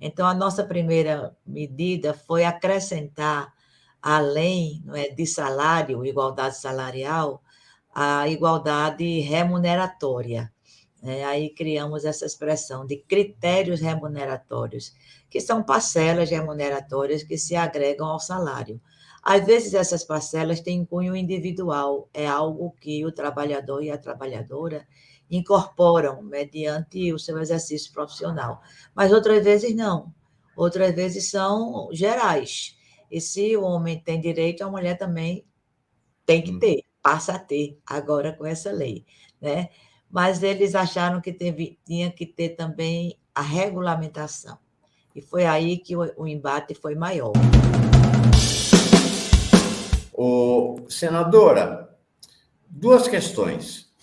Então, a nossa primeira medida foi acrescentar, além, não é, de salário, igualdade salarial, a igualdade remuneratória. Aí criamos essa expressão de critérios remuneratórios, que são parcelas remuneratórias que se agregam ao salário. Às vezes, essas parcelas têm cunho individual, é algo que o trabalhador e a trabalhadora incorporam mediante o seu exercício profissional. Mas outras vezes não. Outras vezes são gerais. E se o homem tem direito, a mulher também tem que ter, passa a ter agora com essa lei, né? Mas eles acharam que tinha que ter também a regulamentação. E foi aí que o embate foi maior. Senadora, duas questões.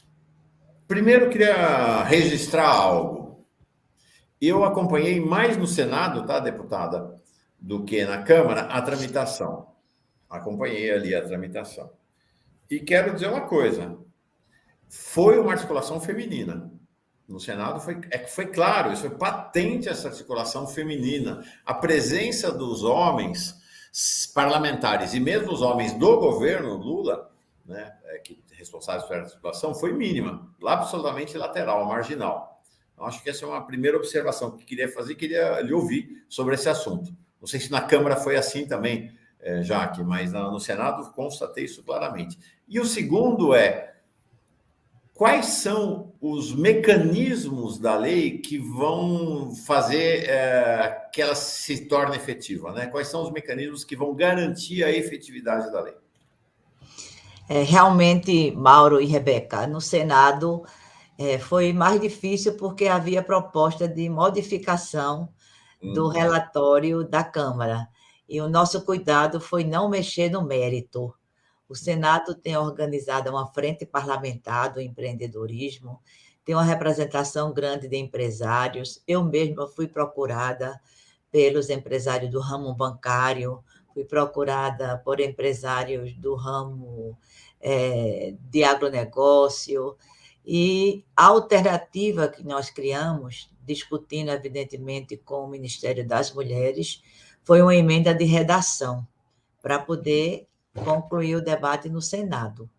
Primeiro, queria registrar algo. Eu acompanhei mais no Senado, tá, deputada, do que na Câmara, a tramitação. Acompanhei ali a tramitação. E quero dizer uma coisa: foi uma articulação feminina. No Senado foi claro, isso foi patente, essa articulação feminina. A presença dos homens parlamentares e mesmo os homens do governo Lula, né, que responsáveis pela articulação, foi mínima, absolutamente lateral, marginal. Então, acho que essa é uma primeira observação que queria fazer, queria lhe ouvir sobre esse assunto. Não sei se na Câmara foi assim também, Jaque, mas no Senado constatei isso claramente. E o segundo quais são os mecanismos da lei que vão fazer que ela se torne efetiva, né? Quais são os mecanismos que vão garantir a efetividade da lei? Realmente, Mauro e Rebeca, no Senado foi mais difícil porque havia proposta de modificação do relatório da Câmara. E o nosso cuidado foi não mexer no mérito. O Senado tem organizado uma frente parlamentar do empreendedorismo, tem uma representação grande de empresários. Eu mesma fui procurada pelos empresários do ramo bancário, fui procurada por empresários do ramo de agronegócio, e a alternativa que nós criamos, discutindo, evidentemente, com o Ministério das Mulheres, foi uma emenda de redação para poder concluir o debate no Senado.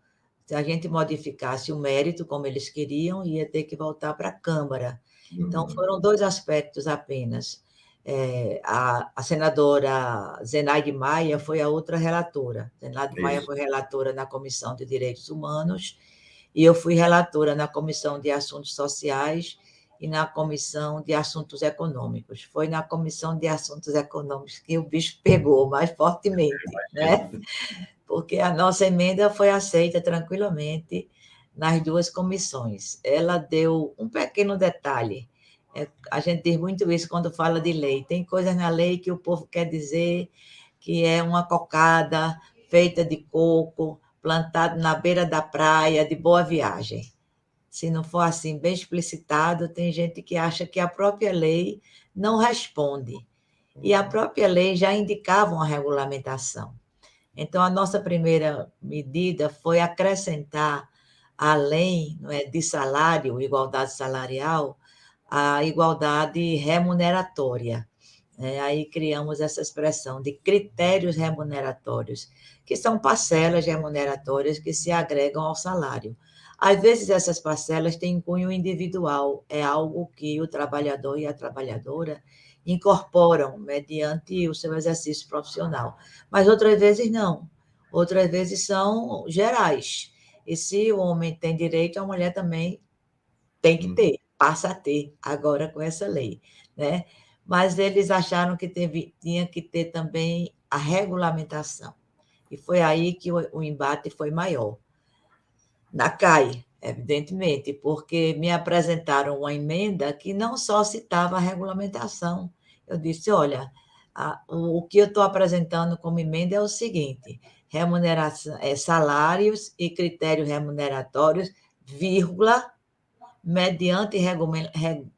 Se a gente modificasse o mérito, como eles queriam, ia ter que voltar para a Câmara. Então, foram dois aspectos apenas. A senadora Zenaide Maia foi a outra relatora. Zenaide Maia foi relatora na Comissão de Direitos Humanos e eu fui relatora na Comissão de Assuntos Sociais e na Comissão de Assuntos Econômicos. Foi na Comissão de Assuntos Econômicos que o bicho pegou mais fortemente, né? Porque a nossa emenda foi aceita tranquilamente nas duas comissões. Ela deu um pequeno detalhe. A gente diz muito isso quando fala de lei. Tem coisas na lei que o povo quer dizer que é uma cocada feita de coco, plantado na beira da praia, de Boa Viagem. Se não for assim bem explicitado, tem gente que acha que a própria lei não responde. E a própria lei já indicava uma regulamentação. Então, a nossa primeira medida foi acrescentar, além, não é, de salário, igualdade salarial, a igualdade remuneratória. Aí criamos essa expressão de critérios remuneratórios, que são parcelas remuneratórias que se agregam ao salário. Às vezes, essas parcelas têm cunho individual, é algo que o trabalhador e a trabalhadora incorporam mediante o seu exercício profissional. Mas outras vezes não. Outras vezes são gerais. E se o homem tem direito, a mulher também tem que ter, passa a ter agora com essa lei, né? Mas eles acharam que tinha que ter também a regulamentação. E foi aí que o embate foi maior. Na CAI, evidentemente, porque me apresentaram uma emenda que não só citava a regulamentação. Eu disse, olha, o que eu estou apresentando como emenda é o seguinte: remuneração, salários e critérios remuneratórios, vírgula, mediante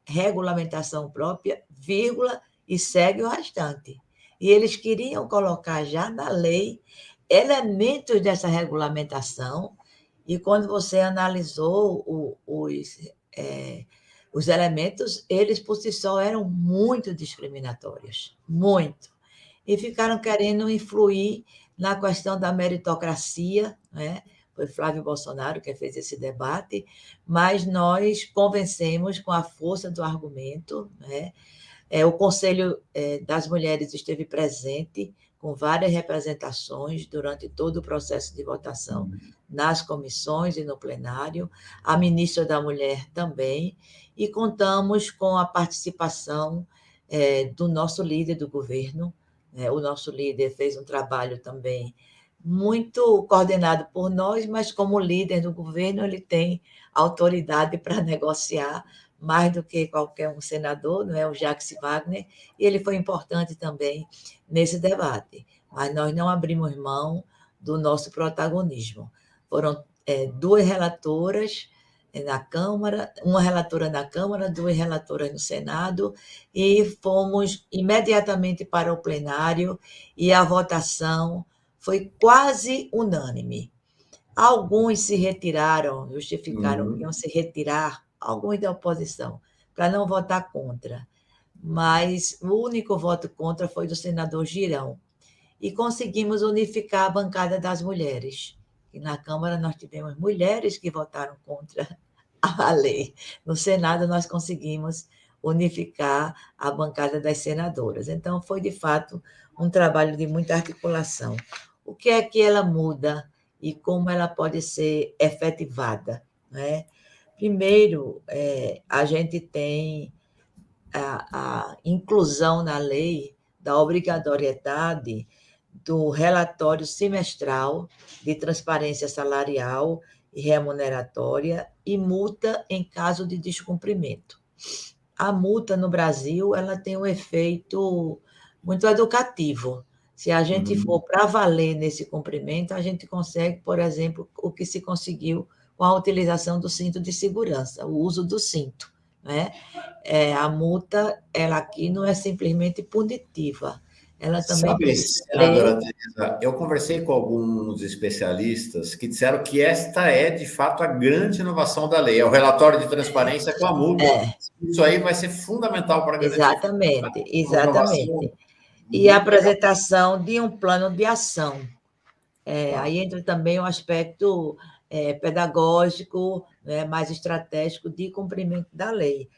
regulamentação própria, vírgula, e segue o restante. E eles queriam colocar já na lei elementos dessa regulamentação, e quando você analisou os elementos, eles por si só eram muito discriminatórios, muito. E ficaram querendo influir na questão da meritocracia, né? Foi Flávio Bolsonaro que fez esse debate, mas nós convencemos com a força do argumento, né? O Conselho das Mulheres esteve presente com várias representações durante todo o processo de votação, nas comissões e no plenário, a ministra da Mulher também, e contamos com a participação do nosso líder do governo. O nosso líder fez um trabalho também muito coordenado por nós, mas como líder do governo, ele tem autoridade para negociar mais do que qualquer um senador, não é? O Jacques Wagner, e ele foi importante também nesse debate. Mas nós não abrimos mão do nosso protagonismo. Foram duas relatoras na Câmara, uma relatora na Câmara, duas relatoras no Senado, e fomos imediatamente para o plenário, e a votação foi quase unânime. Alguns se retiraram, justificaram que iam se retirar, alguns da oposição, para não votar contra. Mas o único voto contra foi do senador Girão. E conseguimos unificar a bancada das mulheres. E na Câmara nós tivemos mulheres que votaram contra a lei. No Senado nós conseguimos unificar a bancada das senadoras. Então, foi, de fato, um trabalho de muita articulação. O que é que ela muda e como ela pode ser efetivada, né? Primeiro, a gente tem a inclusão na lei da obrigatoriedade do relatório semestral de transparência salarial e remuneratória e multa em caso de descumprimento. A multa no Brasil, ela tem um efeito muito educativo. Se a gente for para valer nesse cumprimento, a gente consegue, por exemplo, o que se conseguiu com a utilização do cinto de segurança, o uso do cinto, né? A multa, ela aqui não é simplesmente punitiva, ela também Sabe, tem senadora Teresa, eu conversei com alguns especialistas que disseram que esta é, de fato, a grande inovação da lei, é o relatório de transparência com a multa. Isso aí vai ser fundamental para garantir exatamente, uma inovação. exatamente. E a apresentação de um plano de ação. Aí entra também o aspecto pedagógico, né, mais estratégico de cumprimento da lei.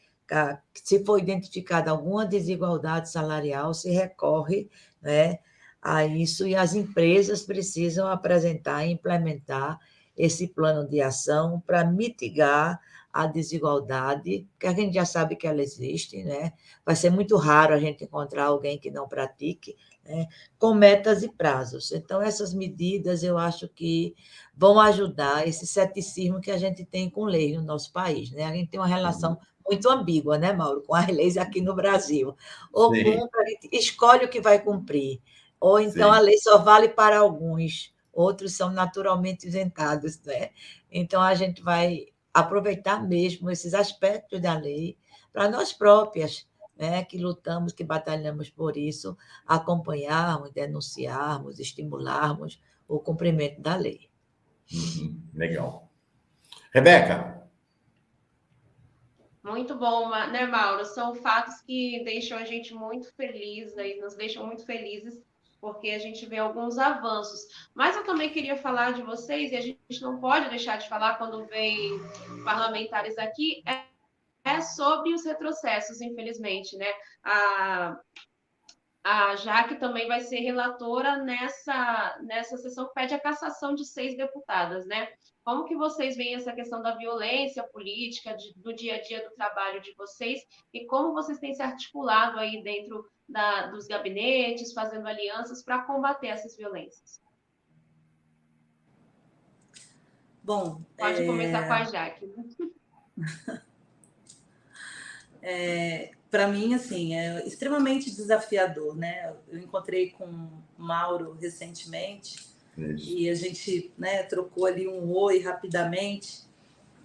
Se for identificada alguma desigualdade salarial, se recorre, né, a isso, e as empresas precisam apresentar e implementar esse plano de ação para mitigar a desigualdade, que a gente já sabe que ela existe, né? Vai ser muito raro a gente encontrar alguém que não pratique, né? Com metas e prazos. Então, essas medidas eu acho que vão ajudar esse ceticismo que a gente tem com leis no nosso país, né? A gente tem uma relação muito ambígua, né, Mauro, com as leis aqui no Brasil. Ou cumpre, a gente escolhe o que vai cumprir, ou então a lei só vale para alguns, outros são naturalmente isentados, né? Então, a gente vai aproveitar mesmo esses aspectos da lei para nós próprias, né, que lutamos, que batalhamos por isso, acompanharmos, denunciarmos, estimularmos o cumprimento da lei. Legal. Rebeca. Muito bom, né, Mauro? São fatos que deixam a gente muito feliz, aí, nos deixam muito felizes, porque a gente vê alguns avanços. Mas eu também queria falar de vocês, e a gente não pode deixar de falar quando vem parlamentares aqui, sobre os retrocessos, infelizmente, né? A Jaque também vai ser relatora nessa sessão que pede a cassação de 6 deputadas, né? Como que vocês veem essa questão da violência política, do dia a dia do trabalho de vocês, e como vocês têm se articulado aí dentro dos gabinetes, fazendo alianças para combater essas violências? Bom, pode começar com a Jaque. Para mim, assim, é extremamente desafiador, né? Eu encontrei com o Mauro recentemente e a gente, né, trocou ali um oi rapidamente.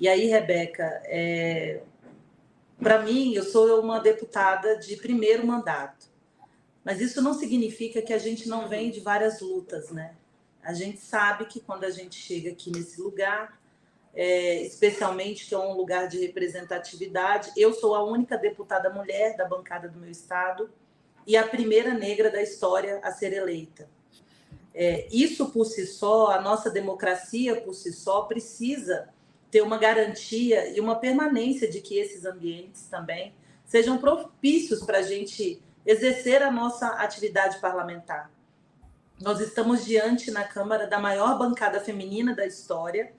E aí, Rebeca, para mim, eu sou uma deputada de primeiro mandato, mas isso não significa que a gente não vem de várias lutas, né? A gente sabe que quando a gente chega aqui nesse lugar, especialmente, que é um lugar de representatividade. Eu sou a única deputada mulher da bancada do meu estado e a primeira negra da história a ser eleita. Isso por si só, a nossa democracia por si só, precisa ter uma garantia e uma permanência de que esses ambientes também sejam propícios para a gente exercer a nossa atividade parlamentar. Nós estamos diante na Câmara da maior bancada feminina da história,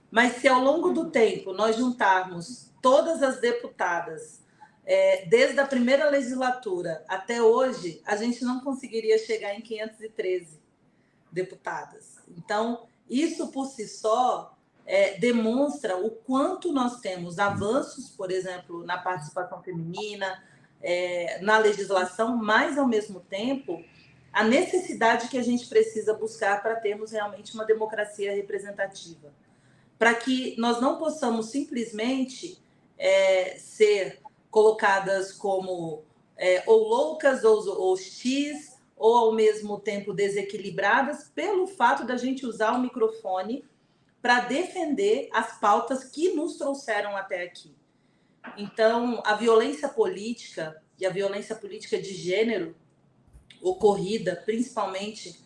mas se ao longo do tempo nós juntarmos todas as deputadas, desde a primeira legislatura até hoje, a gente não conseguiria chegar em 513 deputadas. Então, isso por si só demonstra o quanto nós temos avanços, por exemplo, na participação feminina, na legislação, mas, ao mesmo tempo, a necessidade que a gente precisa buscar para termos realmente uma democracia representativa. Para que nós não possamos simplesmente ser colocadas como ou loucas ou hostis, ou ao mesmo tempo desequilibradas, pelo fato da gente usar o microfone para defender as pautas que nos trouxeram até aqui. Então, a violência política e a violência política de gênero ocorrida, principalmente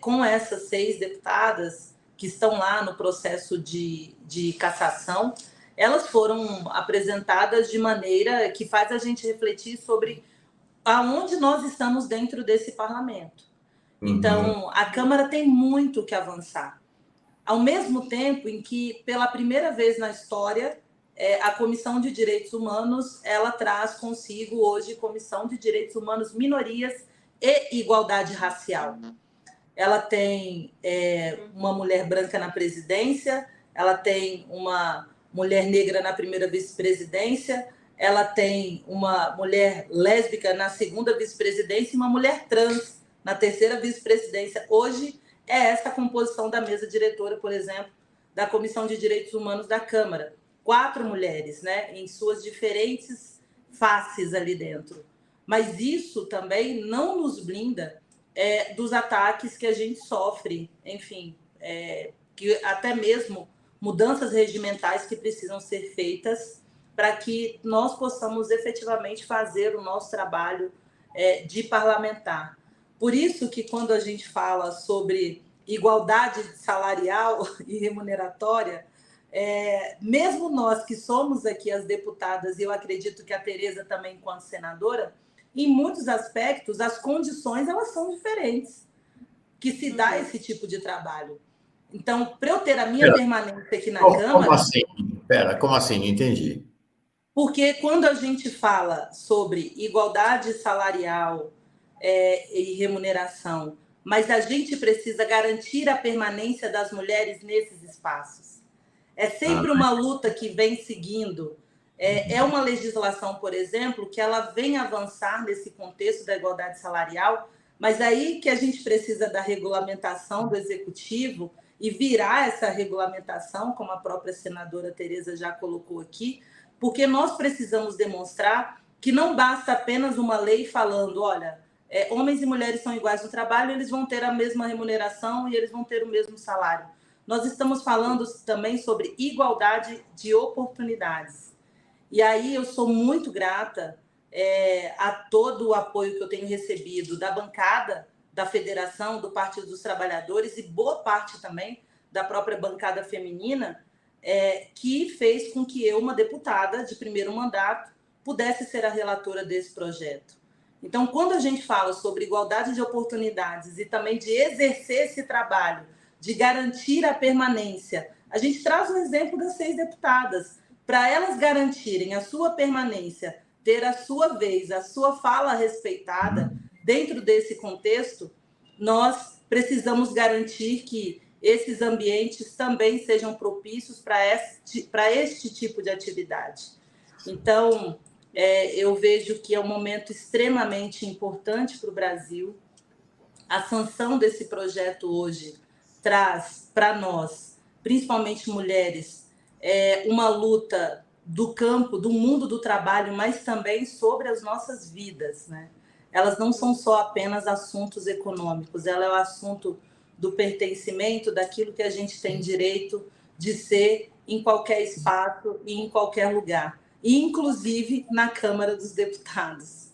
com essas 6 deputadas que estão lá no processo de cassação, elas foram apresentadas de maneira que faz a gente refletir sobre aonde nós estamos dentro desse parlamento. Então, a Câmara tem muito que avançar. Ao mesmo tempo em que, pela primeira vez na história, a Comissão de Direitos Humanos, ela traz consigo hoje Comissão de Direitos Humanos, Minorias e Igualdade Racial. Ela tem uma mulher branca na presidência, ela tem uma mulher negra na primeira vice-presidência, ela tem uma mulher lésbica na segunda vice-presidência e uma mulher trans na terceira vice-presidência. Hoje é essa a composição da mesa diretora, por exemplo, da Comissão de Direitos Humanos da Câmara. 4 mulheres, né, em suas diferentes faces ali dentro. Mas isso também não nos blinda dos ataques que a gente sofre, enfim, que até mesmo mudanças regimentais que precisam ser feitas para que nós possamos efetivamente fazer o nosso trabalho de parlamentar. Por isso que quando a gente fala sobre igualdade salarial e remuneratória, mesmo nós que somos aqui as deputadas, e eu acredito que a Tereza também, enquanto senadora, em muitos aspectos, as condições elas são diferentes que se dá esse tipo de trabalho. Então, para eu ter a minha permanência aqui na Câmara... Como assim? Como assim? Não entendi. Porque quando a gente fala sobre igualdade salarial e remuneração, mas a gente precisa garantir a permanência das mulheres nesses espaços. É sempre uma luta que vem seguindo. É uma legislação, por exemplo, que ela vem avançar nesse contexto da igualdade salarial, mas aí que a gente precisa da regulamentação do executivo e virar essa regulamentação, como a própria senadora Tereza já colocou aqui, porque nós precisamos demonstrar que não basta apenas uma lei falando, olha, homens e mulheres são iguais no trabalho, eles vão ter a mesma remuneração e eles vão ter o mesmo salário. Nós estamos falando também sobre igualdade de oportunidades. E aí eu sou muito grata a todo o apoio que eu tenho recebido da bancada da Federação, do Partido dos Trabalhadores e boa parte também da própria bancada feminina, que fez com que eu, uma deputada de primeiro mandato, pudesse ser a relatora desse projeto. Então, quando a gente fala sobre igualdade de oportunidades e também de exercer esse trabalho, de garantir a permanência, a gente traz um exemplo das 6 deputadas. Para elas garantirem a sua permanência, ter a sua vez, a sua fala respeitada, dentro desse contexto, nós precisamos garantir que esses ambientes também sejam propícios para este tipo de atividade. Então, eu vejo que é um momento extremamente importante para o Brasil. A sanção desse projeto hoje traz para nós, principalmente mulheres, uma luta do campo, do mundo do trabalho, mas também sobre as nossas vidas, né? Elas não são só apenas assuntos econômicos, ela é o assunto do pertencimento, daquilo que a gente tem direito de ser em qualquer espaço e em qualquer lugar, inclusive na Câmara dos Deputados.